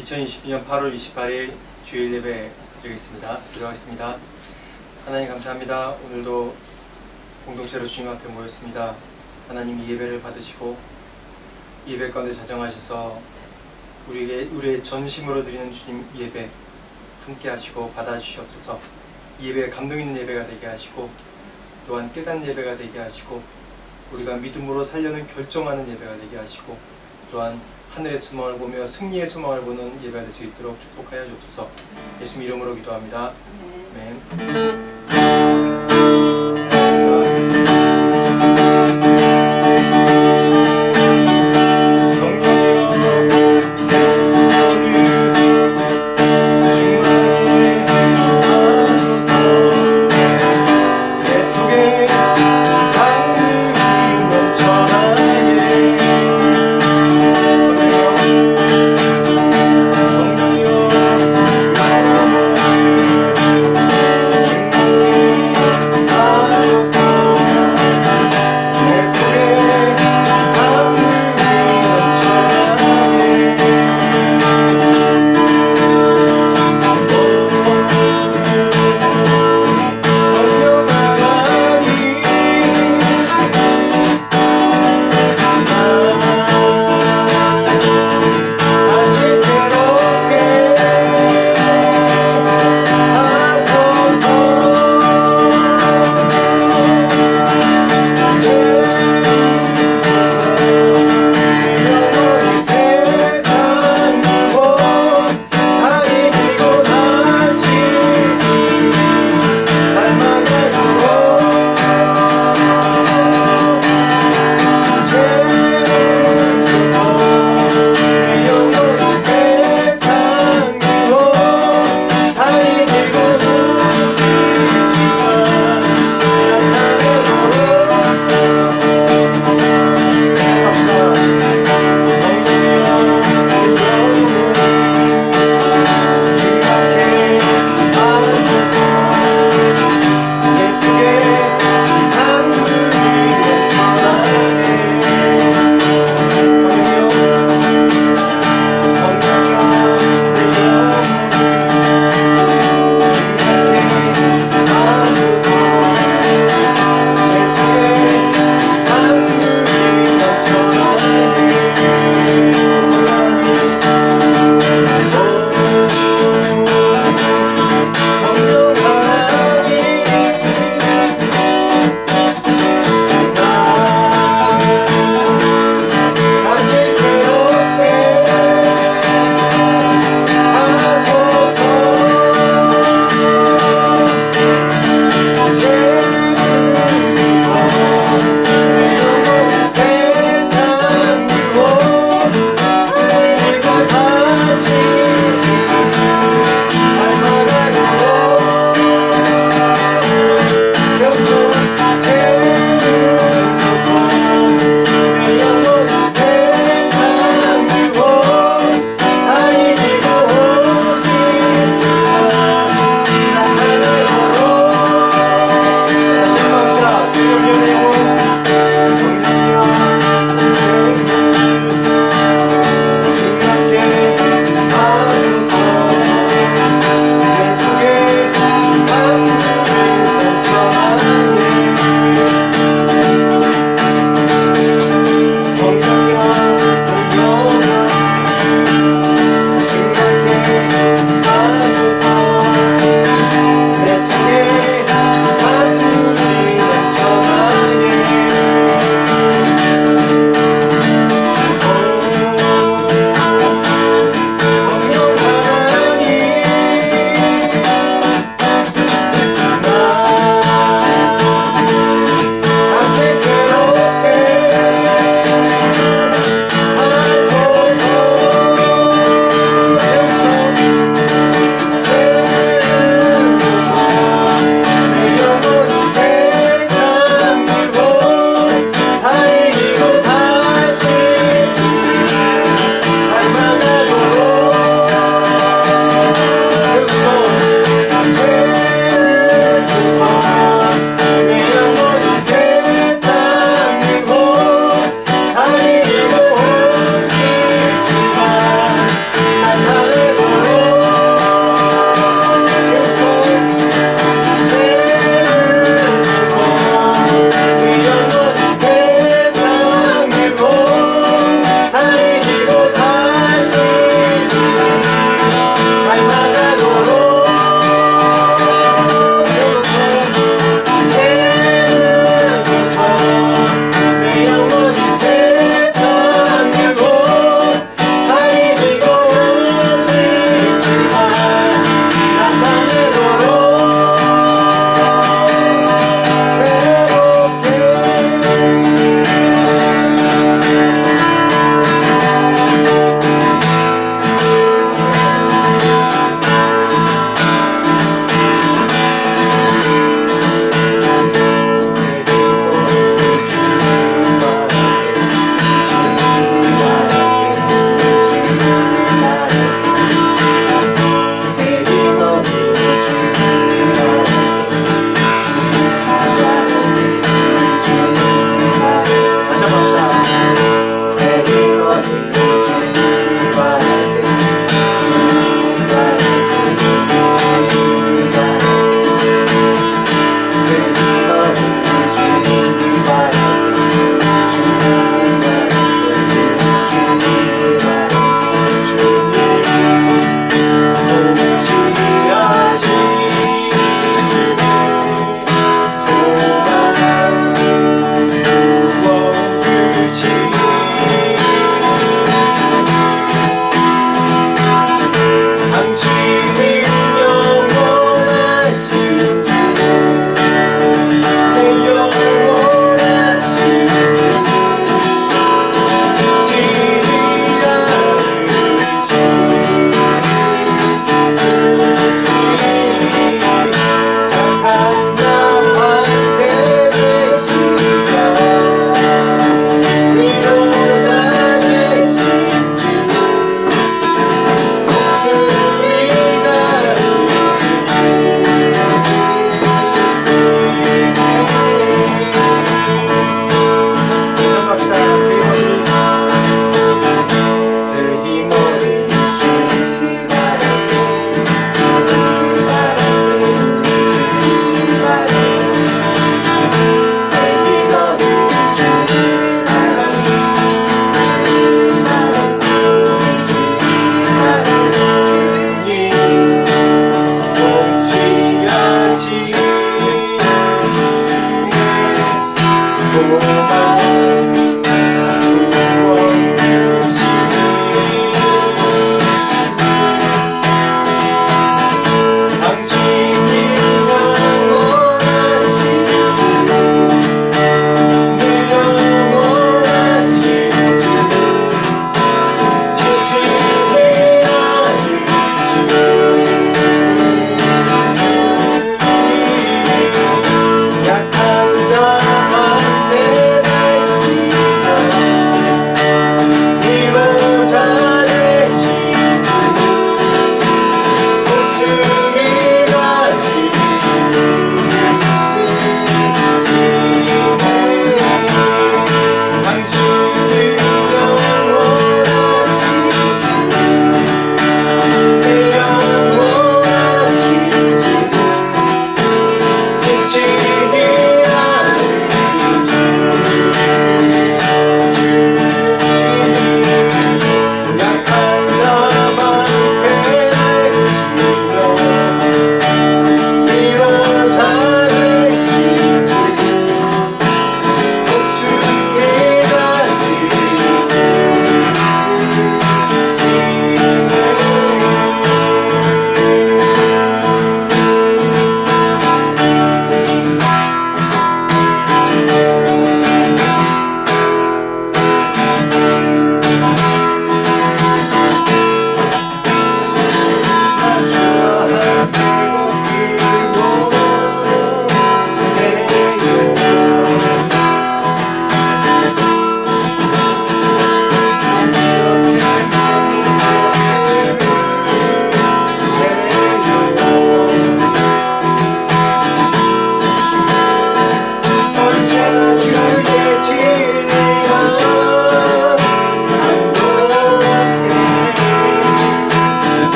2022년 8월 28일 주일 예배 드리겠습니다. 기도하겠습니다. 하나님 감사합니다. 오늘도 공동체로 주님 앞에 모였습니다. 하나님 이 예배를 받으시고 이 예배 가운데 자정하셔서 우리의 전심으로 드리는 주님 예배 함께 하시고 받아주시옵소서. 이 예배가 감동 있는 예배가 되게 하시고 또한 깨닫는 예배가 되게 하시고 우리가 믿음으로 살려는 결정하는 예배가 되게 하시고 또한 하늘의 소망을 보며 승리의 소망을 보는 예배가 될 수 있도록 축복하여 주옵소서. 예수님 이름으로 기도합니다. 아멘.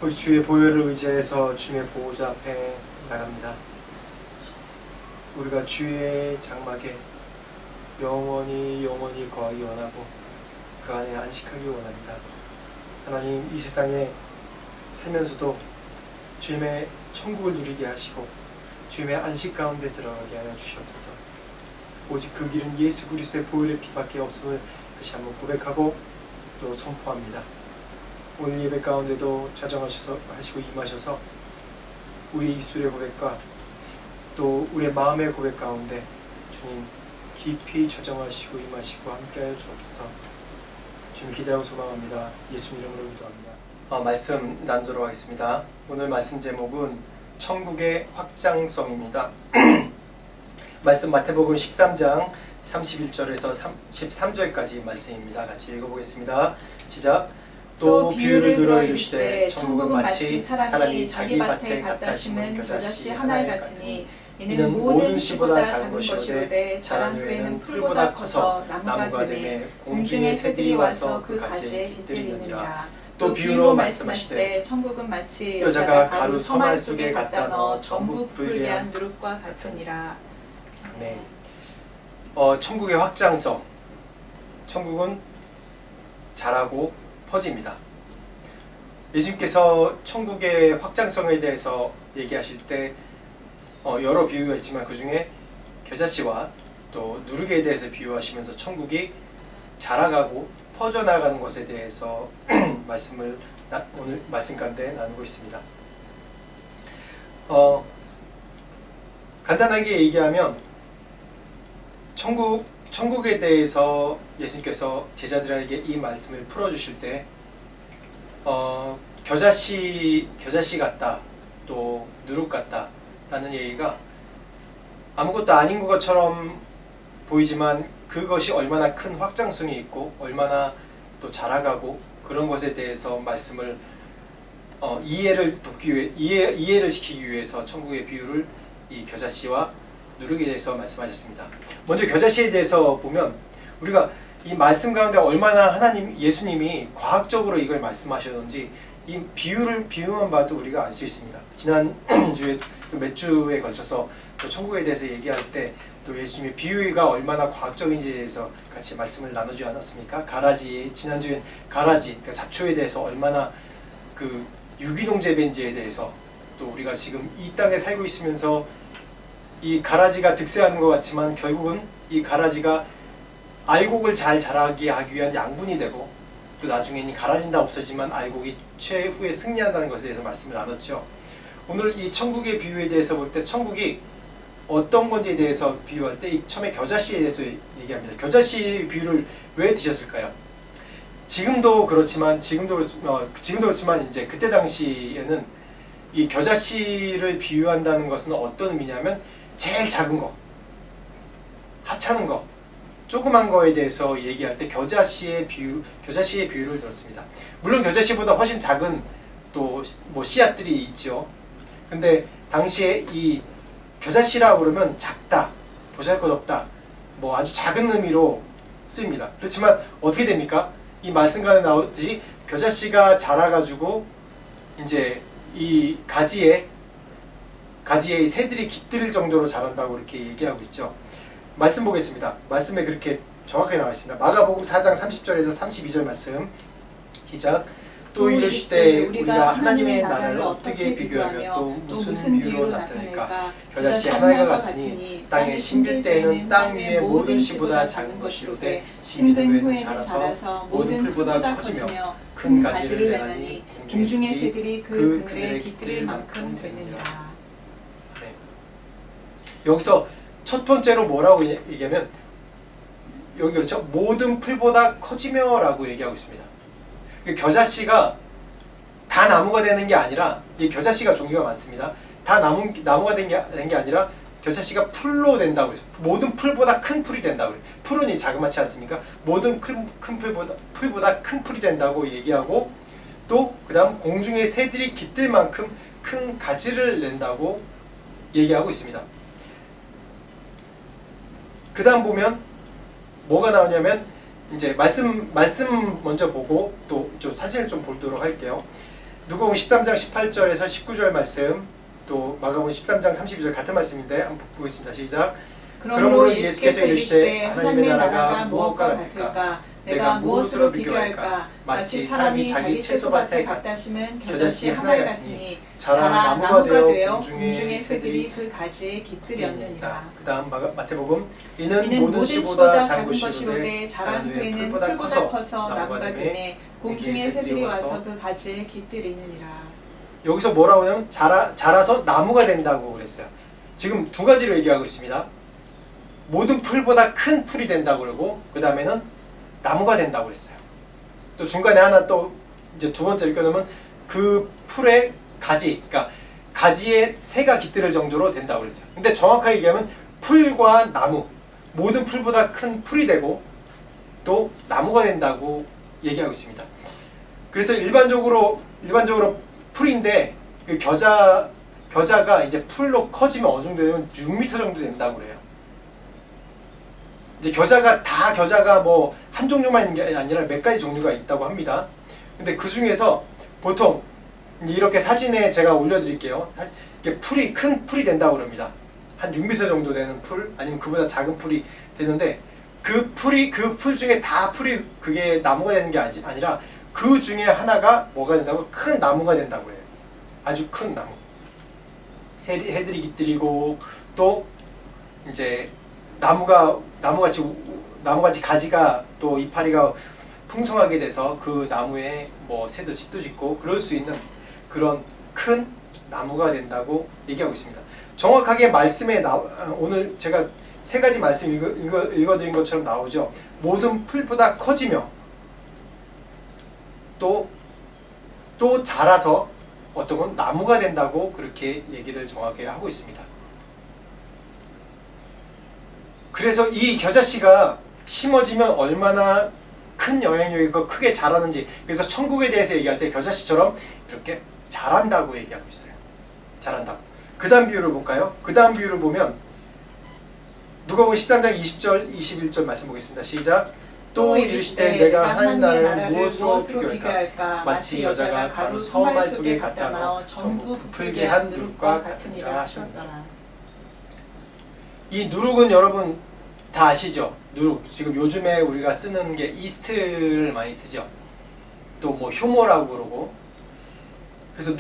우리 주의 보혈을 의지해서 주님의 보호자 앞에 나갑니다. 우리가 주의 장막에 영원히 거하기 원하고 그 안에 안식하기 원합니다. 하나님, 이 세상에 살면서도 주님의 천국을 누리게 하시고 주님의 안식 가운데 들어가게 하여 주시옵소서. 오직 그 길은 예수 그리스도의 보혈의 피밖에 없음을 다시 한번 고백하고 또 선포합니다. 오늘 예배 가운데도 자정하시고 임하셔서 우리 입술의 고백과 또 우리의 마음의 고백 가운데 주님 깊이 저정하시고 임하시고 함께하여 주옵소서. 주님 기대하고 소망합니다. 예수님 이름으로 기도합니다. 말씀 나누도록 하겠습니다. 오늘 말씀 제목은 천국의 확장성입니다. 말씀 마태복음 13장 31절에서 13절까지 말씀입니다. 같이 읽어보겠습니다. 시작. 또 비유를 들어 이르시되 천국은 마치 사람이 자기 밭에 갖다 심은 겨자씨 하나에 같으니 이는 모든 씨보다 작은 것이오되 자란 후에는 풀보다 커서 나무가 되매 공중의 새들이 와서 그 가지에 깃들이느니라. 또 비유로 말씀하시되 천국은 마치 여자가 가루 서말 속에 갖다 넣어 전부 불게 한 누룩과 같으니라. 네. 천국의 확장성. 천국은 자라고 퍼집니다. 예수님께서 천국의 확장성에 대해서 얘기하실 때 여러 비유가 있지만 그 중에 겨자씨와 또 누룩에 대해서 비유하시면서 천국이 자라가고 퍼져나가는 것에 대해서 말씀을 오늘 말씀 가운데 나누고 있습니다. 간단하게 얘기하면 천국에 대해서 예수님께서 제자들에게 이 말씀을 풀어주실 때 겨자씨 같다, 또 누룩 같다 라는 얘기가 아무것도 아닌 것처럼 보이지만 그것이 얼마나 큰 확장성이 있고 얼마나 또 자라가고 그런 것에 대해서 말씀을 이해를 시키기 위해서 천국의 비유를 이 겨자씨와 누룩에 대해서 말씀하셨습니다. 먼저 겨자씨에 대해서 보면 우리가 이 말씀 가운데 얼마나 예수님이 과학적으로 이걸 말씀하셨는지 이 비유만 봐도 우리가 알 수 있습니다. 지난주에 몇 주에 걸쳐서 또 천국에 대해서 얘기할 때 또 예수님의 비유가 얼마나 과학적인지에 대해서 같이 말씀을 나누지 않았습니까? 지난주엔 가라지, 그러니까 잡초에 대해서 얼마나 그 유기농 재배인지에 대해서 또 우리가 지금 이 땅에 살고 있으면서 이 가라지가 득세하는 것 같지만 결국은 이 가라지가 알곡을 잘 자라게 하기 위한 양분이 되고 또 나중에는 가라지는 다 없어지만 알곡이 최후에 승리한다는 것에 대해서 말씀을 나눴죠. 오늘 이 천국의 비유에 대해서 볼 때 천국이 어떤 건지에 대해서 비유할 때 처음에 겨자씨에 대해서 얘기합니다. 겨자씨 비유를 왜 드셨을까요? 지금도 그렇지만 이제 그때 당시에는 이 겨자씨를 비유한다는 것은 어떤 의미냐면 제일 작은 거, 하찮은 거, 조그만 거에 대해서 얘기할 때 겨자씨의 비유를 들었습니다. 물론 겨자씨보다 훨씬 작은 또 뭐 씨앗들이 있죠. 근데 당시에 이 겨자씨라고 그러면 작다, 보잘것없다, 뭐 아주 작은 의미로 쓰입니다. 그렇지만 어떻게 됩니까? 이 말씀 가운데 나오듯이 겨자씨가 자라가지고 이제 이 가지에 새들이 깃들 정도로 자란다고 이렇게 얘기하고 있죠. 말씀 보겠습니다. 말씀에 그렇게 정확하게 나와 있습니다. 마가복음 4장 30절에서 32절 말씀 시작. 또 이르시되 우리가 하나님의 나라를 어떻게 비교하며 또 무슨 비유로 나타낼까? 겨자씨 하나가 같으니 땅에 심길 때에는 땅 위의 모든 씨보다 작은 것이로되 심긴 후에는 자라서 모든 풀보다 커지며 큰 가지를 내나니 공중의 새들이 그 그늘에 깃들일 만큼 되느니라. 네. 여기서 첫 번째로 뭐라고 얘기하면 여기 그렇죠? 모든 풀보다 커지며 라고 얘기하고 있습니다. 겨자씨가 다 나무가 되는 게 아니라 이 겨자씨가 종류가 많습니다. 다 나무가 된 게 아니라 겨자씨가 풀로 된다고 해요. 모든 풀보다 큰 풀이 된다고 해요. 풀은 자그맣지 않습니까? 모든 큰 풀보다 큰 풀이 된다고 얘기하고 또 그 다음 공중의 새들이 깃들 만큼 큰 가지를 낸다고 얘기하고 있습니다. 그 다음 보면 뭐가 나오냐면 이제 말씀 먼저 보고 또 좀 사진을 좀 보도록 할게요. 누가복음 13장 18절에서 19절 말씀, 또 마가복음 13장 32절 같은 말씀인데 한번 보겠습니다. 시작. 그러므로 예수께서 이르시되 하나님의 나라가 무엇과 같을까? 내가 무엇으로 비교할까? 마치 사람이 자기 채소밭에 갖다 심은 겨자씨 한 알 같으니 자라 나무가 되어 공중의 새들이 그 가지에 깃들였느니라. 그 다음 마태복음 이는 모든 씨보다 작은 것이로되 자란 후에는 풀보다 커서 나무가 되매 공중의 새들이 와서 그 가지에 깃들이느니라. 여기서 뭐라고 하냐면 자라서 나무가 된다고 그랬어요. 지금 두 가지로 얘기하고 있습니다. 모든 풀보다 큰 풀이 된다고 그러고, 그 다음에는 나무가 된다고 그랬어요. 또 중간에 하나 또 이제 두 번째 읽어놓으면 그 풀의 가지, 그러니까 가지에 새가 깃들 정도로 된다고 그랬어요. 근데 정확하게 얘기하면 풀과 나무, 모든 풀보다 큰 풀이 되고 또 나무가 된다고 얘기하고 있습니다. 그래서 일반적으로 풀인데 그 겨자가 이제 풀로 커지면 어느 정도 되면 6m 정도 된다고 그래요. 이제 겨자가 뭐 한 종류만 있는 게 아니라 몇 가지 종류가 있다고 합니다. 근데 그 중에서 보통 이렇게 사진에 제가 올려드릴게요. 이렇게 큰 풀이 된다고 그럽니다. 한 6m 정도 되는 풀, 아니면 그보다 작은 풀이 되는데, 그 풀 중에 다 풀이 그게 나무가 되는 게 아니라 그 중에 하나가 뭐가 된다고? 큰 나무가 된다고 해요. 아주 큰 나무. 새들이 깃들이고, 또 이제 나무같이 가지가 또 이파리가 풍성하게 돼서 그 나무에 뭐 새도 집도 짓고 그럴 수 있는 그런 큰 나무가 된다고 얘기하고 있습니다. 정확하게 말씀에 오늘 제가 세 가지 말씀 읽어드린 것처럼 나오죠. 모든 풀보다 커지며 또 자라서 어떤 건 나무가 된다고 그렇게 얘기를 정확하게 하고 있습니다. 그래서 이 겨자씨가 심어지면 얼마나 큰 영향력이 있고 크게 자라는지, 그래서 천국에 대해서 얘기할 때 겨자씨처럼 이렇게 자란다고 얘기하고 있어요. 자란다고. 그 다음 비유를 볼까요? 그 다음 비유를 보면 누가복음 13장 20절 21절 말씀 보겠습니다. 시작. 또 이르시되 내가 하나님 나라를 무엇으로 비교할까? 마치 여자가 가루 서말 속에 갖다 넣어 전부 부풀게 한 누룩과 같으니라 하셨더라. 이 누룩은 여러분 다 아시죠? 누룩. 지금 요즘에 우리가 쓰는 게 이스트를 많이 쓰죠. 또 뭐 효모라고 그러고. 그래서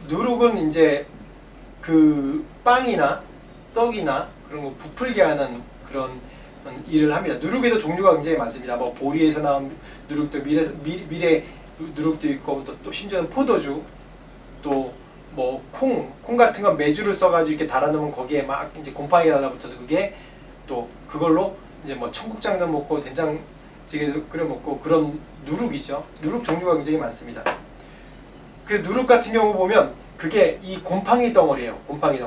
누룩은 이제 그 빵이나 떡이나 그런 거 부풀게 하는 그런 일을 합니다. 누룩에도 종류가 굉장히 많습니다. 뭐 보리에서 나온 누룩도 밀에 누룩도 있고, 또 심지어는 포도주, 또 뭐 콩 같은 건 메주를 써가지고 이렇게 달아놓으면 거기에 막 이제 곰팡이가 달라붙어서 그게 또 그걸로 이제 뭐 청국장도 먹고 된장찌개도 끓여 먹고 그런 누룩이죠. 누룩 종류가 굉장히 많습니다. 그래서 누룩 같은 경우 보면 그게 이 곰팡이 덩어리예요. 곰팡이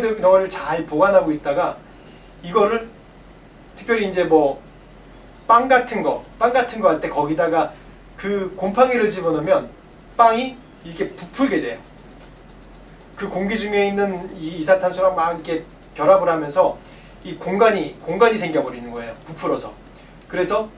덩어리를 잘 보관하고 있다가 이거를 특별히 이제 뭐 빵 같은 거 할 때 거기다가 그 곰팡이를 집어넣으면 빵이 이게 부풀게 돼요. 그 공기 중에 있는 이 이산탄소랑 막 이렇게 결합을 하면서 이 공간이 생겨버리는 거예요. 부풀어서. 그래서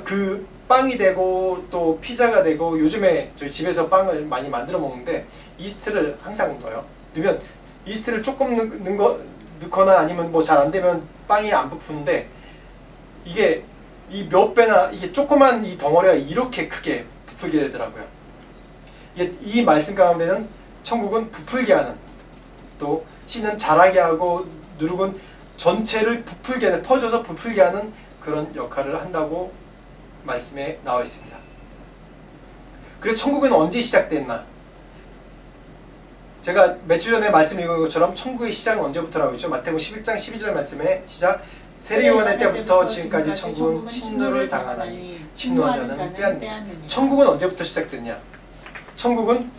그 빵이 되고 또 피자가 되고, 요즘에 저희 집에서 빵을 많이 만들어 먹는데 이스트를 항상 넣어요. 넣으면 이스트를 조금 넣거나 아니면 뭐 잘 안 되면 빵이 안 부푸는데, 이게 이 몇 배나 이게 조그만 이 덩어리가 이렇게 크게 부풀게 되더라고요. 이 말씀 가운데는 천국은 부풀게 하는, 또 씨는 자라게 하고 누룩은 전체를 부풀게 하는, 퍼져서 부풀게 하는 그런 역할을 한다고 말씀에 나와 있습니다. 그래서 천국은 언제 시작됐나? 제가 몇 주 전에 말씀 읽은 것처럼 천국의 시작은 언제부터라고 했죠? 마태복음 11장 12절 말씀에 시작. 세례요한의 때부터 지금까지 천국은 침노를 당하나니 침노한 자는 빼앗느니라. 천국은 언제부터 시작됐냐? 천국은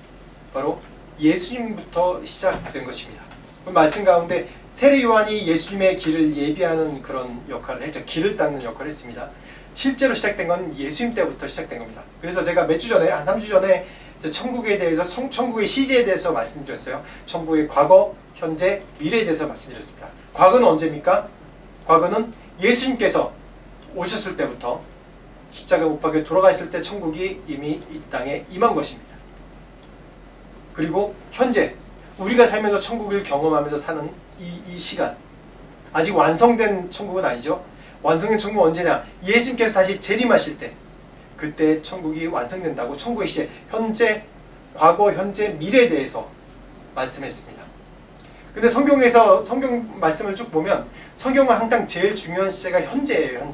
바로 예수님부터 시작된 것입니다. 그 말씀 가운데 세례요한이 예수님의 길을 예비하는 그런 역할을 했죠. 길을 닦는 역할을 했습니다. 실제로 시작된 건 예수님 때부터 시작된 겁니다. 그래서 제가 몇 주 전에, 한 3주 전에 천국에 대해서, 천국의 시제에 대해서 말씀드렸어요. 천국의 과거, 현재, 미래에 대해서 말씀드렸습니다. 과거는 언제입니까? 과거는 예수님께서 오셨을 때부터 십자가 못 박혀 돌아갔을 때 천국이 이미 이 땅에 임한 것입니다. 그리고 현재 우리가 살면서 천국을 경험하면서 사는 이 시간, 아직 완성된 천국은 아니죠. 완성된 천국은 언제냐? 예수님께서 다시 재림하실 때, 그때 천국이 완성된다고 천국의 시제, 현재, 과거, 현재, 미래에 대해서 말씀했습니다. 근데 성경에서 성경 말씀을 쭉 보면 성경은 항상 제일 중요한 시제가 현재예요.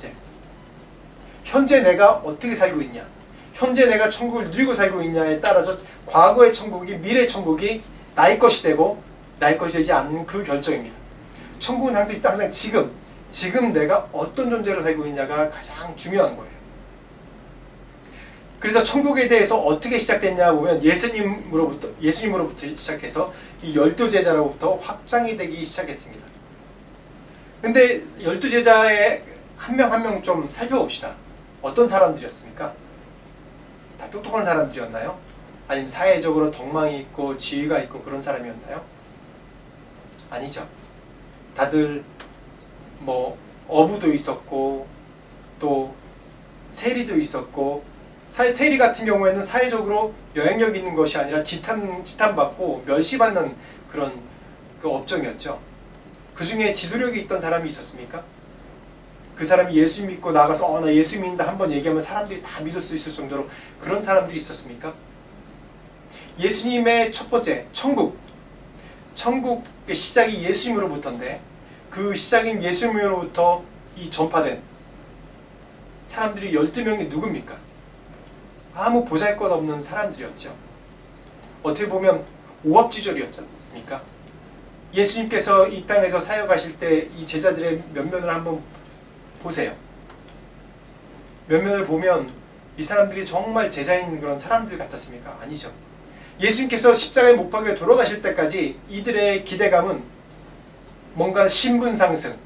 현재 내가 어떻게 살고 있냐, 현재 내가 천국을 누리고 살고 있냐에 따라서 과거의 천국이, 미래의 천국이 나의 것이 되고 나의 것이 되지 않는 그 결정입니다. 천국은 항상 지금 내가 어떤 존재로 살고 있냐가 가장 중요한 거예요. 그래서 천국에 대해서 어떻게 시작됐냐 보면 예수님으로부터 시작해서 이 12제자로부터 확장이 되기 시작했습니다. 근데 12제자의 한 명 한 명 좀 살펴봅시다. 어떤 사람들이었습니까? 다 똑똑한 사람들이었나요? 아니면 사회적으로 덕망이 있고 지위가 있고 그런 사람이었나요? 아니죠. 다들 뭐 어부도 있었고 또 세리도 있었고, 세리 같은 경우에는 사회적으로 영향력 있는 것이 아니라 지탄받고 멸시받는 그런 그 업종이었죠. 그 중에 지도력이 있던 사람이 있었습니까? 그 사람이 예수 믿고 나가서 나 예수 믿는다 한번 얘기하면 사람들이 다 믿을 수 있을 정도로 그런 사람들이 있었습니까? 예수님의 첫 번째 천국의 시작이 예수님으로부터인데, 그 시작인 예수님으로부터 이 전파된 사람들이 12명이 누굽니까? 아무 보잘것없는 사람들이었죠. 어떻게 보면 오합지졸이었지 않습니까? 예수님께서 이 땅에서 사역하실 때 이 제자들의 면면을 한번 보세요. 면면을 보면 이 사람들이 정말 제자인 그런 사람들 같았습니까? 아니죠. 예수님께서 십자가에 못 박혀 돌아가실 때까지 이들의 기대감은 뭔가 신분 상승,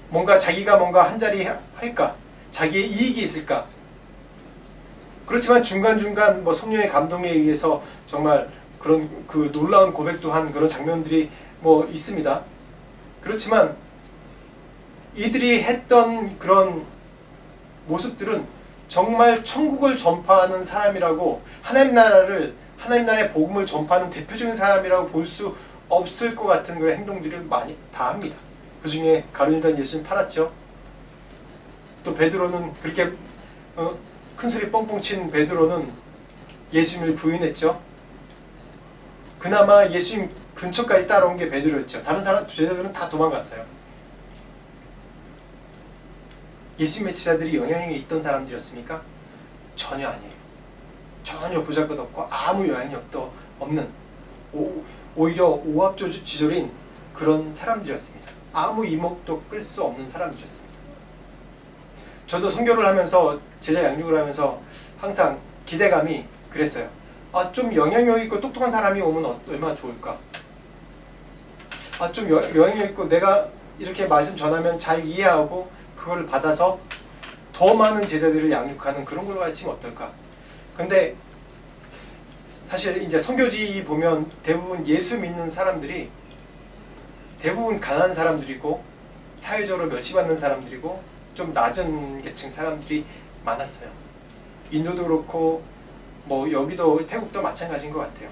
뭔가 자기가 뭔가 한 자리 할까, 자기의 이익이 있을까. 그렇지만 중간중간 뭐 성령의 감동에 의해서 정말 그런 그 놀라운 고백도 한 그런 장면들이 뭐 있습니다. 그렇지만 이들이 했던 그런 모습들은 정말 천국을 전파하는 사람이라고, 하나님 나라의 복음을 전파하는 대표적인 사람이라고 볼 수 없을 것 같은 그런 행동들을 많이 다 합니다. 그 중에 가룟유다는 예수님 팔았죠. 또 베드로는 그렇게 큰 소리 뻥뻥 친 베드로는 예수님을 부인했죠. 그나마 예수님 근처까지 따라온 게 베드로였죠. 다른 제자들은 다 도망갔어요. 예수님의 제자들이 영향력이 있던 사람들이었습니까? 전혀 아니에요. 전혀 보잘것없고 아무 영향력도 없는, 오히려 오합지졸인 그런 사람들이었습니다. 아무 이목도 끌 수 없는 사람들이었습니다. 저도 선교를 하면서, 제자 양육을 하면서 항상 기대감이 그랬어요. 좀 영향력 있고 똑똑한 사람이 오면 얼마나 좋을까? 좀 영향력 있고 내가 이렇게 말씀 전하면 잘 이해하고 그걸 받아서 더 많은 제자들을 양육하는 그런 걸로 가르치면 어떨까? 근데 사실 이제 선교지 보면 대부분 예수 믿는 사람들이 대부분 가난한 사람들이고 사회적으로 멸시받는 사람들이고 좀 낮은 계층 사람들이 많았어요. 인도도 그렇고 뭐 여기도 태국도 마찬가지인 것 같아요.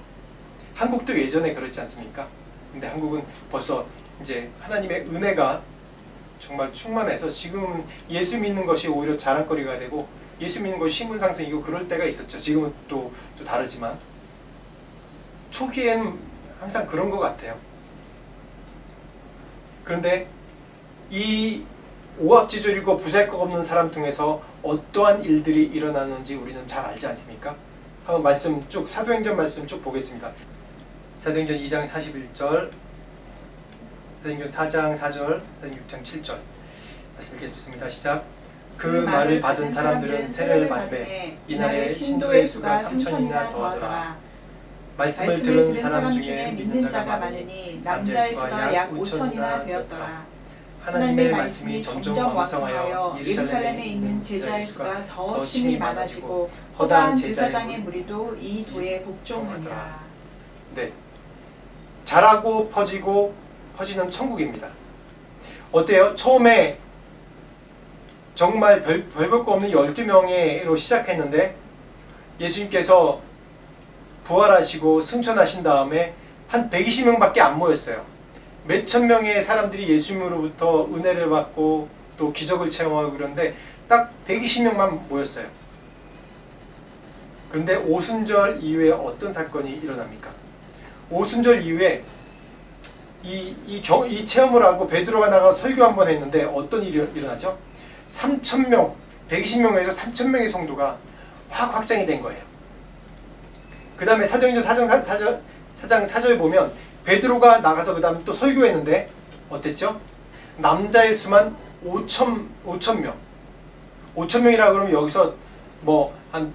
한국도 예전에 그렇지 않습니까? 근데 한국은 벌써 이제 하나님의 은혜가 정말 충만해서 지금은 예수 믿는 것이 오히려 자랑거리가 되고 예수 믿는 것이 신분 상승이고 그럴 때가 있었죠. 지금은 또 다르지만 초기에는 항상 그런 것 같아요. 그런데 이 오합지졸이고 보잘것없는 사람 통해서 어떠한 일들이 일어나는지 우리는 잘 알지 않습니까? 한번 말씀 쭉, 사도행전 말씀 쭉 보겠습니다. 사도행전 2장 41절, 사도행전 4장 4절, 사도행전 6장 7절 말씀 읽겠습니다. 시작. 그 말을 받은 사람들은 세례를 받되 이날에 신도의 수가 3,000이나 더하더라. 말씀을 들은 사람 중에 믿는 자가 많으니 남자의 수가 약 5,000이나 되었더라. 하나님의 말씀이 점점 왕성하여 예루살렘에 있는 제자의 수가 더 심히 많아지고 허다한 제사장의 무리도 이 도에 복종하니라. 네, 자라고 퍼지는 천국입니다. 어때요? 처음에 정말 별 볼 거 없는 12명으로 시작했는데 예수님께서 부활하시고 승천하신 다음에 한 120명밖에 안 모였어요. 몇천 명의 사람들이 예수님으로부터 은혜를 받고 또 기적을 체험하고 그런데 딱 120명만 모였어요. 그런데 오순절 이후에 어떤 사건이 일어납니까? 오순절 이후에 이 체험을 하고 베드로가 나가 설교 한번 했는데 어떤 일이 일어나죠? 3,000명, 120명에서 3,000명의 성도가 확 확장이 된 거예요. 그 다음에 사도행전 4절 보면 베드로가 나가서 그 다음 또 설교했는데 어땠죠? 남자의 수만 5,000명. 5,000명이라 그러면 여기서 뭐 한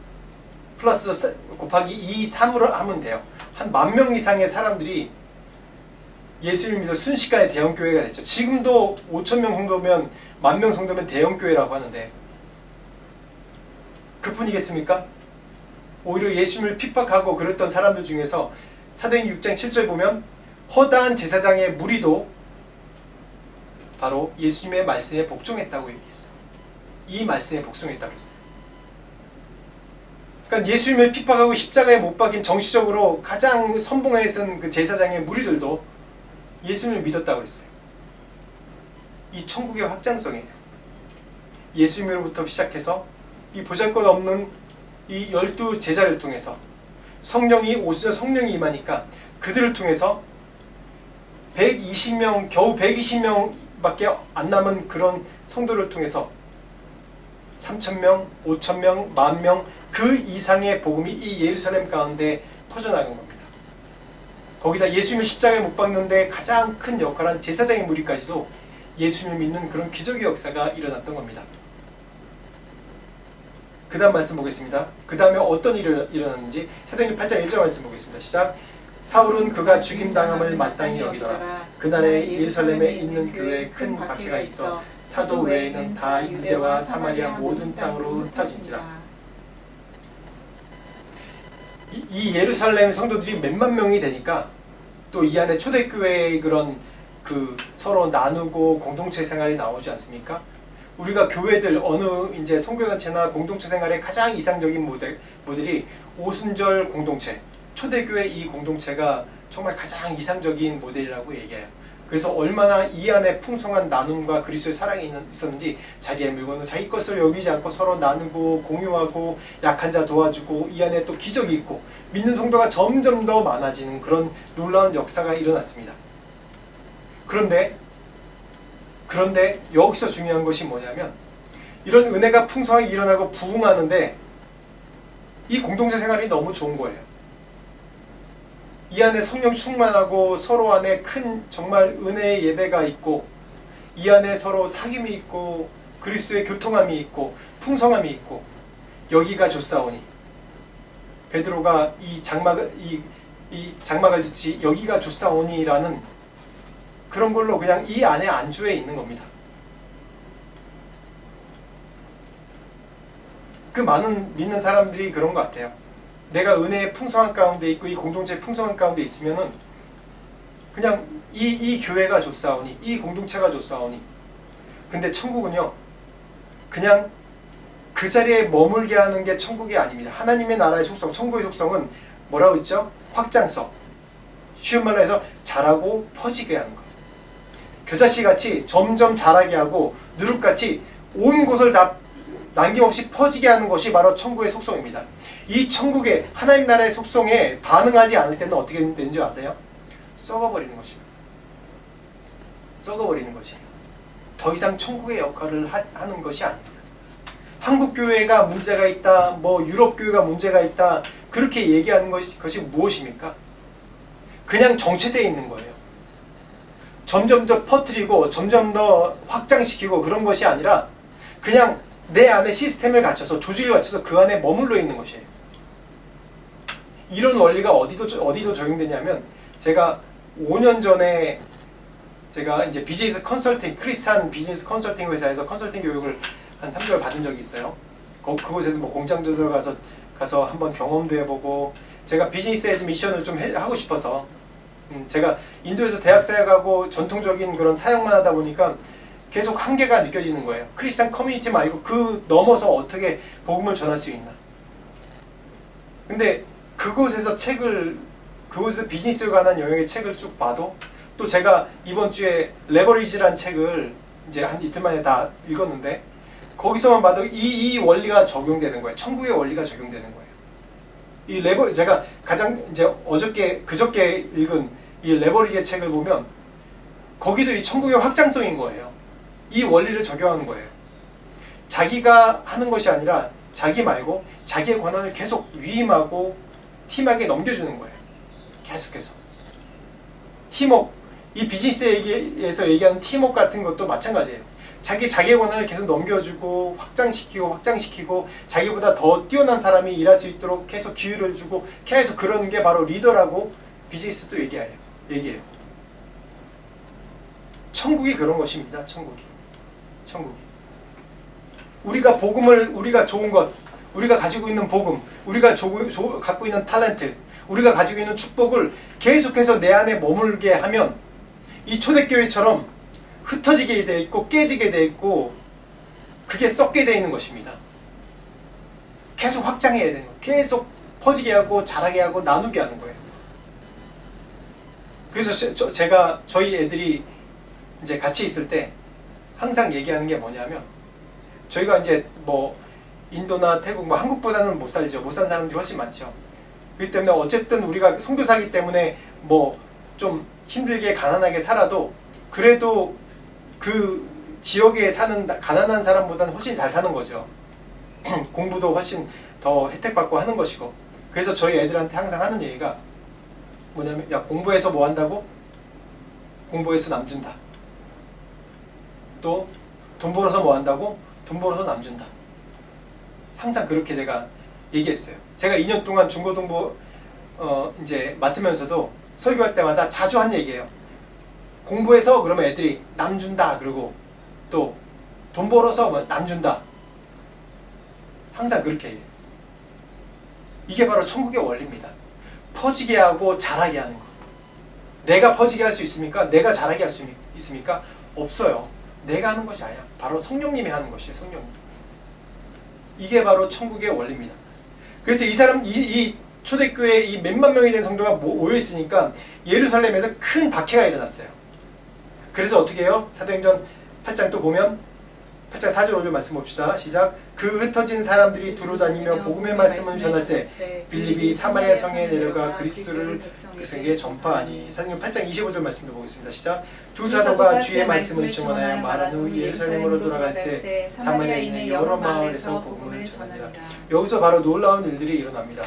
플러스 곱하기 2, 3으로 하면 돼요. 한 10,000명 이상의 사람들이 예수님을 믿어 순식간에 대형교회가 됐죠. 지금도 5,000명 정도면 10,000명 정도면 대형교회라고 하는데 그뿐이겠습니까? 오히려 예수님을 핍박하고 그랬던 사람들 중에서 사도행전 6장 7절 보면 허다한 제사장의 무리도 바로 예수님의 말씀에 복종했다고 얘기했어요. 이 말씀에 복종했다고 했어요. 그러니까 예수님을 핍박하고 십자가에 못 박인 정치적으로 가장 선봉에 선 그 제사장의 무리들도 예수님을 믿었다고 했어요. 이 천국의 확장성이에요. 예수님으로부터 시작해서 이 보잘것없는 이 12 제자를 통해서 성령이 오순절 성령이 임하니까 그들을 통해서 120명 겨우 120명밖에 안 남은 그런 성도를 통해서 3,000명, 5,000명, 10,000명 그 이상의 복음이 이 예루살렘 가운데 퍼져나간 겁니다. 거기다 예수님을 십자가에 못 박는데 가장 큰 역할한 제사장의 무리까지도 예수님을 믿는 그런 기적의 역사가 일어났던 겁니다. 그 다음 말씀 보겠습니다. 그 다음에 어떤 일이 일어났는지 사도행전 8장 1절 말씀 보겠습니다. 시작. 사울은 그가 죽임당함을 마땅히 여기더라. 그날에 예루살렘에 있는 교회에 큰 박해가 있어 사도 외에는 다 유대와 사마리아 모든 땅으로 흩어진지라. 이 예루살렘 성도들이 몇만 명이 되니까 또 이 안에 초대교회의 그런 그 서로 나누고 공동체 생활이 나오지 않습니까? 우리가 교회들 어느 이제 선교단체나 공동체 생활의 가장 이상적인 모델이 오순절 공동체, 초대교회 이 공동체가 정말 가장 이상적인 모델이라고 얘기해요. 그래서 얼마나 이 안에 풍성한 나눔과 그리스도의 사랑이 있었는지 자기의 물건은 자기 것을 여기지 않고 서로 나누고 공유하고 약한 자 도와주고 이 안에 또 기적이 있고 믿는 성도가 점점 더 많아지는 그런 놀라운 역사가 일어났습니다. 그런데 여기서 중요한 것이 뭐냐면 이런 은혜가 풍성하게 일어나고 부흥하는데 이 공동체 생활이 너무 좋은 거예요. 이 안에 성령 충만하고 서로 안에 큰 정말 은혜의 예배가 있고 이 안에 서로 사귐이 있고 그리스도의 교통함이 있고 풍성함이 있고 여기가 좋사오니 베드로가 이 장막을 짓지 여기가 좋사오니라는 그런 걸로 그냥 이 안에 안주해 있는 겁니다. 그 많은 믿는 사람들이 그런 것 같아요. 내가 은혜의 풍성한 가운데 있고 이 공동체의 풍성한 가운데 있으면은 그냥 이 교회가 좋사오니 이 공동체가 좋사오니 근데 천국은요 그냥 그 자리에 머물게 하는 게 천국이 아닙니다. 하나님의 나라의 속성, 천국의 속성은 뭐라고 했죠? 확장성. 쉬운 말로 해서 자라고 퍼지게 하는 것. 겨자씨같이 점점 자라게 하고 누룩같이 온 곳을 다 남김없이 퍼지게 하는 것이 바로 천국의 속성입니다. 이 천국의 하나님 나라의 속성에 반응하지 않을 때는 어떻게 되는 줄 아세요? 썩어버리는 것입니다. 썩어버리는 것이에요. 더 이상 천국의 역할을 하는 것이 아닙니다. 한국 교회가 문제가 있다, 뭐 유럽 교회가 문제가 있다 그렇게 얘기하는 것이 무엇입니까? 그냥 정체되어 있는 거예요. 점점 더 퍼뜨리고 점점 더 확장시키고 그런 것이 아니라 그냥 내 안에 시스템을 갖춰서 조직을 갖춰서 그 안에 머물러 있는 것이에요. 이런 원리가 어디도 적용되냐면 제가 5년 전에 제가 이제 비즈니스 컨설팅 크리스찬 비즈니스 컨설팅 회사에서 컨설팅 교육을 한 3개월 받은 적이 있어요. 그곳에서 뭐 공장도 들어가서 한번 경험도 해보고 제가 비즈니스 에즈 미션을 좀 하고 싶어서 제가 인도에서 대학 사역하고 전통적인 그런 사역만 하다 보니까 계속 한계가 느껴지는 거예요. 크리스찬 커뮤니티 말고 그 넘어서 어떻게 복음을 전할 수 있나. 근데 그곳에서 비즈니스에 관한 영역의 책을 쭉 봐도, 또 제가 이번 주에 레버리지란 책을 이제 한 이틀 만에 다 읽었는데, 거기서만 봐도 이 원리가 적용되는 거예요. 천국의 원리가 적용되는 거예요. 제가 가장 이제 그저께 읽은 이 레버리지의 책을 보면 거기도 이 천국의 확장성인 거예요. 이 원리를 적용하는 거예요. 자기가 하는 것이 아니라 자기 말고 자기의 권한을 계속 위임하고 팀에게 넘겨주는 거예요. 계속해서. 팀워크, 이 비즈니스에서 얘기하는 팀워크 같은 것도 마찬가지예요. 자기의 권한을 계속 넘겨주고 확장시키고 자기보다 더 뛰어난 사람이 일할 수 있도록 계속 기회를 주고 계속 그러는 게 바로 리더라고 비즈니스도 얘기해요. 천국이 그런 것입니다. 천국이. 우리가 좋은 것, 우리가 가지고 있는 복음, 우리가 갖고 있는 탤런트, 우리가 가지고 있는 축복을 계속해서 내 안에 머물게 하면 이 초대교회처럼 흩어지게 돼 있고 깨지게 돼 있고 그게 썩게 돼 있는 것입니다. 계속 확장해야 되는 거예요. 계속 퍼지게 하고 자라게 하고 나누게 하는 거예요. 그래서 제가 저희 애들이 이제 같이 있을 때 항상 얘기하는 게 뭐냐면, 저희가 이제 뭐 인도나 태국, 뭐 한국보다는 못 살죠. 못 사는 사람들이 훨씬 많죠. 그렇기 때문에 어쨌든 우리가 선교사기 때문에 뭐 좀 힘들게 가난하게 살아도 그래도 그 지역에 사는 가난한 사람보다는 훨씬 잘 사는 거죠. 공부도 훨씬 더 혜택받고 하는 것이고. 그래서 저희 애들한테 항상 하는 얘기가 뭐냐면, 야, 공부해서 뭐 한다고? 공부해서 남 준다. 또 돈 벌어서 뭐 한다고? 돈 벌어서 남 준다. 항상 그렇게 제가 얘기했어요. 제가 2년 동안 중고등부 이제 맡으면서도 설교할 때마다 자주 한 얘기예요. 공부해서 그러면 애들이 남 준다. 그리고 또 돈 벌어서 뭐 남 준다. 항상 그렇게 얘기해요. 이게 바로 천국의 원리입니다. 퍼지게 하고 자라게 하는 것. 내가 퍼지게 할 수 있습니까? 내가 자라게 할 수 있습니까? 없어요. 내가 하는 것이 아니야. 바로 성령님이 하는 것이에요. 성령님. 이게 바로 천국의 원리입니다. 그래서 이 초대교회에 이 몇만 명이 된 성도가 모여 있으니까 예루살렘에서 큰 박해가 일어났어요. 그래서 어떻게 해요? 사도행전 8장 또 보면 8장 4절 5절 말씀 봅시다. 시작. 그 흩어진 사람들이 두루다니며 복음의 말씀을 전할세 빌립이 사마리아 성에 내려가 그리스도를 백성에게 전파하니. 사도행전 8장 25절 말씀도 보겠습니다. 시작. 두 사도가 주의 말씀을 증언하여 말한 후 예루살렘으로 돌아갈세 사마리아인의 여러 마을에서 복음을 전하니라. 여기서 바로 놀라운 일들이 일어납니다.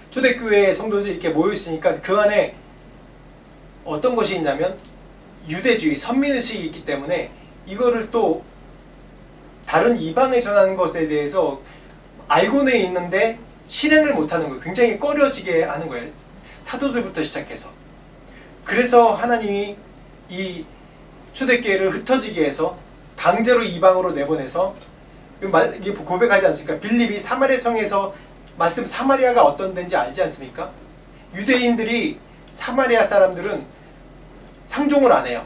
초대교회의 성도들이 이렇게 모여있으니까 그 안에 어떤 것이 있냐면 유대주의, 선민의식이 있기 때문에 이거를 또 다른 이방에 전하는 것에 대해서 알고는 있는데 실행을 못하는 거예요. 굉장히 꺼려지게 하는 거예요. 사도들부터 시작해서. 그래서 하나님이 이 초대교회를 흩어지게 해서 강제로 이방으로 내보내서 이게 고백하지 않습니까? 빌립이 사마리아 성에서 말씀 사마리아가 어떤 데인지 알지 않습니까? 유대인들이 사마리아 사람들은 상종을 안 해요.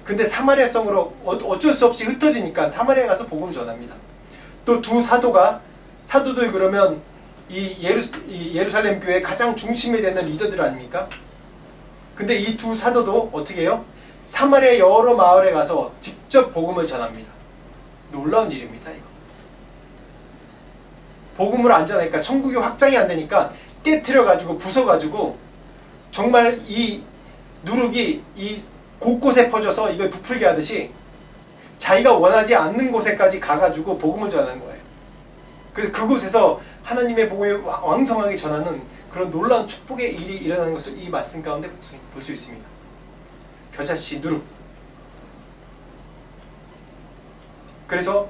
근데 사마리아 성으로 어쩔 수 없이 흩어지니까 사마리아 가서 복음 전합니다. 또 두 사도들 그러면 이 예루살렘 교회의 가장 중심이 되는 리더들 아닙니까? 근데 이 두 사도도 어떻게 해요? 사마리아 여러 마을에 가서 직접 복음을 전합니다. 놀라운 일입니다, 이거. 복음을 안 전하니까 천국이 확장이 안 되니까 깨트려가지고 부숴가지고 정말 이 누룩이 이 곳곳에 퍼져서 이걸 부풀게 하듯이 자기가 원하지 않는 곳에까지 가가지고 복음을 전하는 거예요. 그래서 그곳에서 하나님의 복음을 왕성하게 전하는 그런 놀라운 축복의 일이 일어나는 것을 이 말씀 가운데 볼 수 있습니다. 겨자씨 누룩. 그래서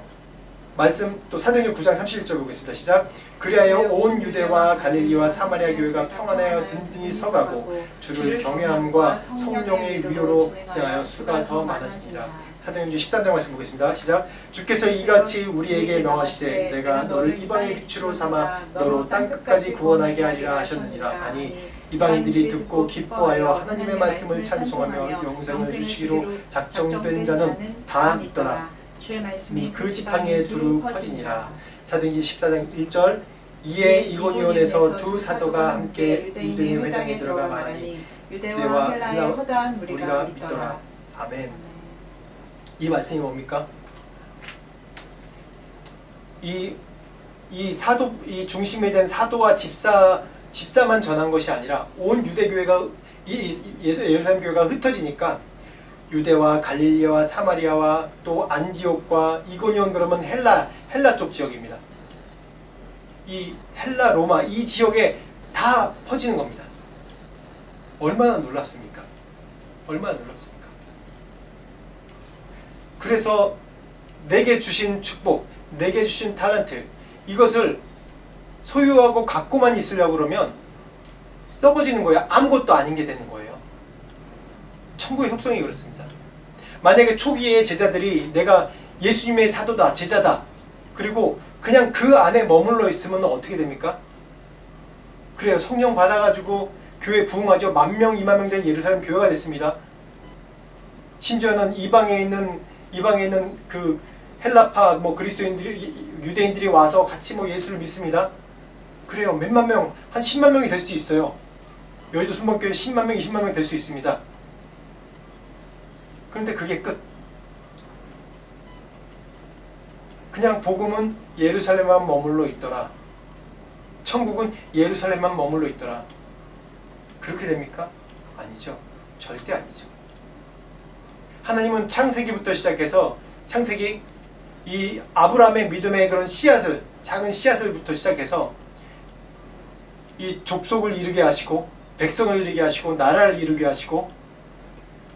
말씀 또 사도행전 9장 31절 보겠습니다. 시작. 그리하여 온 유대와 갈릴리와 사마리아 교회가 평안하여 든든히 서가고 주를 경외함과 성령의 위로로 진행하여 수가 더 많아지니라. 사도행전 13장 말씀 보겠습니다. 시작. 주께서 이같이 우리에게 명하시되 내가 너를 이방의 빛으로 삼아 너로 땅끝까지 구원하게 하리라 하셨느니라. 아니 이방인들이 듣고 기뻐하여 하나님의 말씀을 찬송하며 영생을 주시기로 작정된 자는 다 믿더라. 주의 말씀이 그 지팡이에 두루 퍼지니라. 사도행전 14장 1절 이에 이고니온에서 두 사도가 함께 유대인의 회당에 들어가 말하니 유대와 헬라의 허다한 무리가 믿더라. 아멘. 이 말씀이 뭡니까? 이 중심에 된 사도와 집사만 전한 것이 아니라 온 유대교회가 예루살렘 교회가 흩어지니까 유대와 갈릴리와 사마리아와 또 안디옥과 이고니온, 그러면 헬라 쪽 지역입니다. 이 헬라, 로마 이 지역에 다 퍼지는 겁니다. 얼마나 놀랍습니까? 얼마나 놀랍습니까? 그래서 내게 주신 축복, 내게 주신 탤런트, 이것을 소유하고 갖고만 있으려고 그러면 썩어지는 거예요. 아무것도 아닌 게 되는 거예요. 천국의 혁성이 그렇습니다. 만약에 초기에 제자들이 내가 예수님의 사도다, 제자다, 그리고 그냥 그 안에 머물러 있으면 어떻게 됩니까? 그래요. 성령 받아가지고 교회 부흥하죠. 10,000명, 20,000명 된 예루살렘 교회가 됐습니다. 심지어는 이방에 있는 그 헬라파 그리스도인들이, 유대인들이 와서 같이 예수를 믿습니다. 그래요. 몇만 명, 한 10만 명이 될 수도 있어요. 여의도 순복교회 10만 명, 20만 명 될 수 있습니다. 그런데 그게 끝. 그냥 복음은 예루살렘만 머물러 있더라. 천국은 예루살렘만 머물러 있더라. 그렇게 됩니까? 아니죠. 절대 아니죠. 하나님은 창세기부터 시작해서 창세기 이 아브라함의 믿음의 그런 씨앗을, 작은 씨앗을부터 시작해서 이 족속을 이루게 하시고 백성을 이루게 하시고 나라를 이루게 하시고,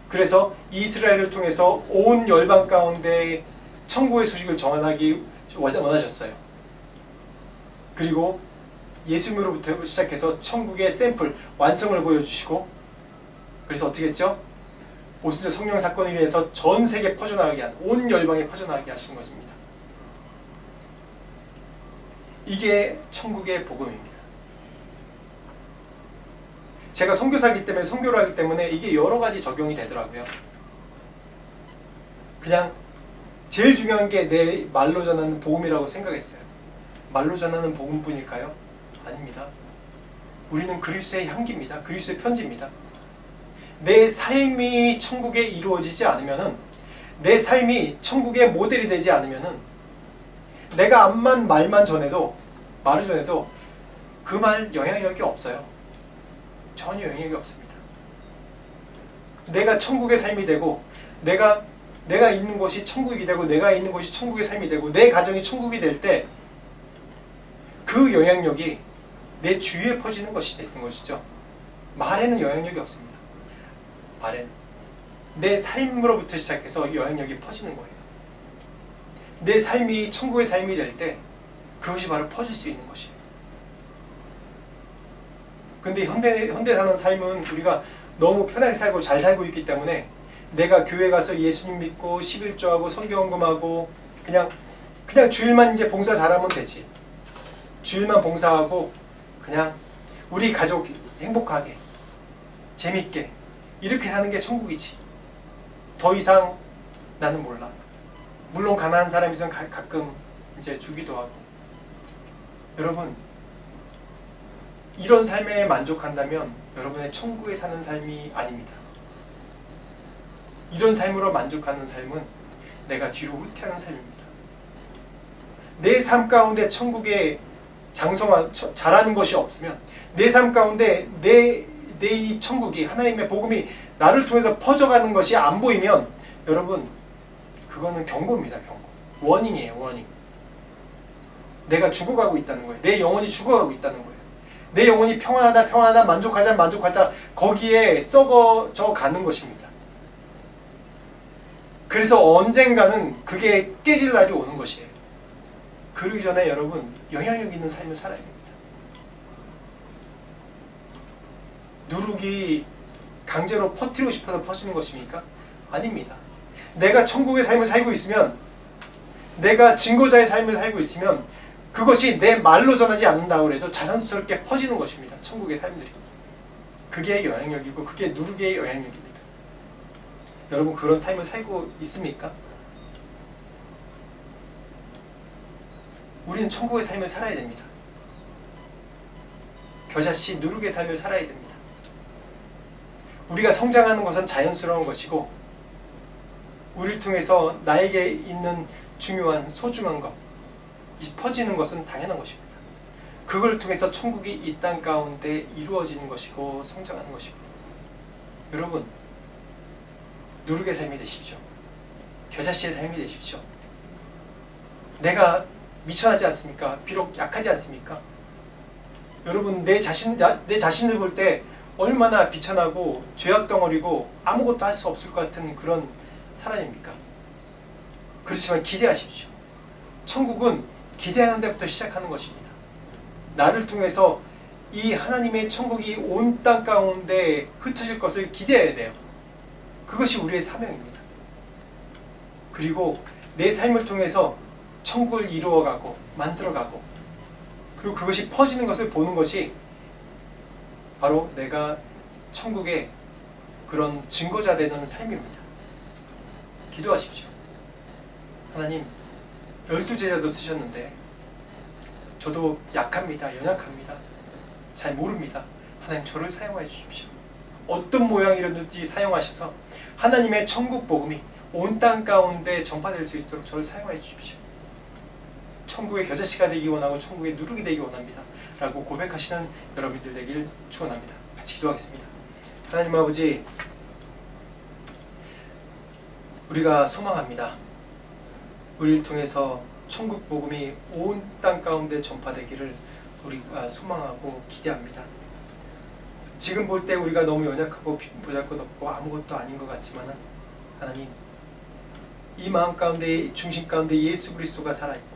그래서 이스라엘을 통해서 온 열방 가운데 천국의 소식을 전하기 원하셨어요. 그리고 예수님으로부터 시작해서 천국의 샘플, 완성을 보여주시고, 그래서 어떻게 했죠? 오순절 성령 사건을 인해서 전 세계에 퍼져나가게 한, 온 열방에 퍼져나가게 하시는 것입니다. 이게 천국의 복음입니다. 제가 선교사이기 때문에, 선교를 하기 때문에 이게 여러 가지 적용이 되더라고요. 그냥 제일 중요한 게 내 말로 전하는 복음이라고 생각했어요. 말로 전하는 복음뿐일까요? 아닙니다. 우리는 그리스도의 향기입니다. 그리스도의 편지입니다. 내 삶이 천국에 이루어지지 않으면은, 내 삶이 천국의 모델이 되지 않으면은, 내가 말만 전해도, 말을 전해도 그 말 영향력이 없어요. 전혀 영향력이 없습니다. 내가 천국의 삶이 되고, 내가 있는 곳이 천국이 되고, 내가 있는 곳이 천국의 삶이 되고, 내 가정이 천국이 될 때 그 영향력이 내 주위에 퍼지는 것이 되는 것이죠. 말에는 영향력이 없습니다. 말엔 내 삶으로부터 시작해서 영향력이 퍼지는 거예요. 내 삶이 천국의 삶이 될 때 그것이 바로 퍼질 수 있는 것이에요. 근데 현대 사는 삶은 우리가 너무 편하게 살고 잘 살고 있기 때문에 내가 교회 가서 예수님 믿고 11조하고 선교헌금하고 그냥 주일만 이제 봉사 잘하면 되지. 주일만 봉사하고 그냥 우리 가족 행복하게 재밌게 이렇게 사는 게 천국이지. 더 이상 나는 몰라. 물론 가난한 사람이 있으면 가끔 이제 주기도 하고. 여러분, 이런 삶에 만족한다면 여러분의 천국에 사는 삶이 아닙니다. 이런 삶으로 만족하는 삶은 내가 뒤로 후퇴하는 삶입니다. 내 삶 가운데 천국에 잘하는 것이 없으면, 내 삶 가운데 내 이 천국이, 하나님의 복음이 나를 통해서 퍼져가는 것이 안 보이면 여러분, 그거는 경고입니다. 경고. 워닝이에요. 워닝. 내가 죽어가고 있다는 거예요. 내 영혼이 죽어가고 있다는 거예요. 내 영혼이 평안하다 만족하자 거기에 썩어져 가는 것입니다. 그래서 언젠가는 그게 깨질 날이 오는 것이에요. 그러기 전에 여러분, 영향력 있는 삶을 살아야 됩니다. 누룩이 강제로 퍼뜨리고 싶어서 퍼지는 것입니까? 아닙니다. 내가 천국의 삶을 살고 있으면, 내가 증거자의 삶을 살고 있으면 그것이 내 말로 전하지 않는다고 해도 자연스럽게 퍼지는 것입니다. 천국의 삶들이. 그게 영향력이고 그게 누르게의 영향력입니다. 여러분 그런 삶을 살고 있습니까? 우리는 천국의 삶을 살아야 됩니다. 겨자씨 누룩의 삶을 살아야 됩니다. 우리가 성장하는 것은 자연스러운 것이고 우리를 통해서 나에게 있는 중요한 소중한 것 퍼지는 것은 당연한 것입니다. 그걸 통해서 천국이 이 땅 가운데 이루어지는 것이고 성장하는 것입니다. 여러분 누룩의 삶이 되십시오. 겨자씨의 삶이 되십시오. 내가 미천하지 않습니까? 비록 약하지 않습니까? 여러분 내 자신을 볼 때 얼마나 비천하고 죄악덩어리고 아무것도 할 수 없을 것 같은 그런 사람입니까? 그렇지만 기대하십시오. 천국은 기대하는 데부터 시작하는 것입니다. 나를 통해서 이 하나님의 천국이 온 땅 가운데 흩어질 것을 기대해야 돼요. 그것이 우리의 사명입니다. 그리고 내 삶을 통해서 천국을 이루어가고 만들어가고 그리고 그것이 퍼지는 것을 보는 것이 바로 내가 천국의 그런 증거자 되는 삶입니다. 기도하십시오. 하나님 12제자도 쓰셨는데 저도 약합니다. 연약합니다. 잘 모릅니다. 하나님 저를 사용하여 주십시오. 어떤 모양이든지 사용하셔서 하나님의 천국 복음이 온 땅 가운데 전파될 수 있도록 저를 사용하여 주십시오. 천국의 겨자씨가 되기 원하고 천국의 누룩이 되기 원합니다. 라고 고백하시는 여러분들 되길 축원합니다. 같이 기도하겠습니다. 하나님 아버지 우리가 소망합니다. 우리를 통해서 천국 복음이 온 땅 가운데 전파되기를 우리가 소망하고 기대합니다. 지금 볼 때 우리가 너무 연약하고 보잘것없고 아무것도 아닌 것 같지만 하나님 이 마음 가운데 중심 가운데 예수 그리스도가 살아있고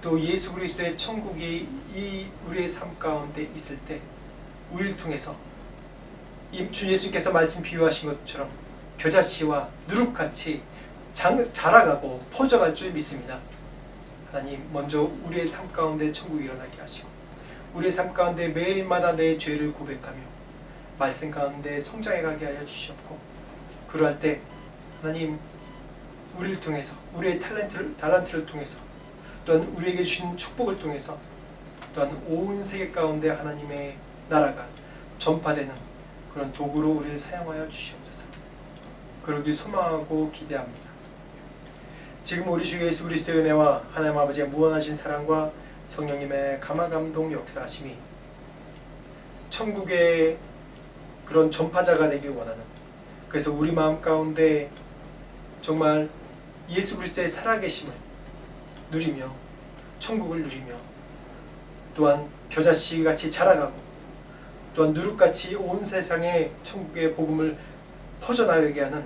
또 예수 그리스도의 천국이 이 우리의 삶 가운데 있을 때 우리를 통해서 주 예수께서 말씀 비유하신 것처럼 겨자씨와 누룩같이 자라가고 퍼져갈 줄 믿습니다. 하나님 먼저 우리의 삶 가운데 천국이 일어나게 하시고 우리의 삶 가운데 매일마다 내 죄를 고백하며 말씀 가운데 성장해가게 하여 주시옵고 그러할 때 하나님 우리를 통해서 우리의 달란트를 통해서 또한 우리에게 주신 축복을 통해서 또한 온 세계 가운데 하나님의 나라가 전파되는 그런 도구로 우리를 사용하여 주시옵소서. 그러길 소망하고 기대합니다. 지금 우리 주 예수 그리스도의 은혜와 하나님 아버지의 무한하신 사랑과 성령님의 감화감동 역사하심이 천국의 그런 전파자가 되길 원하는 그래서 우리 마음 가운데 정말 예수 그리스도의 살아계심을 누리며 천국을 누리며 또한 겨자씨같이 자라가고 또한 누룩같이 온 세상에 천국의 복음을 퍼져나가게 하는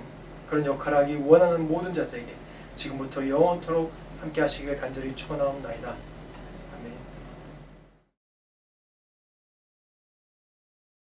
그런 역할을 하기 원하는 모든 자들에게 지금부터 영원토록 함께 하시길 간절히 축원하옵나이다. 아멘.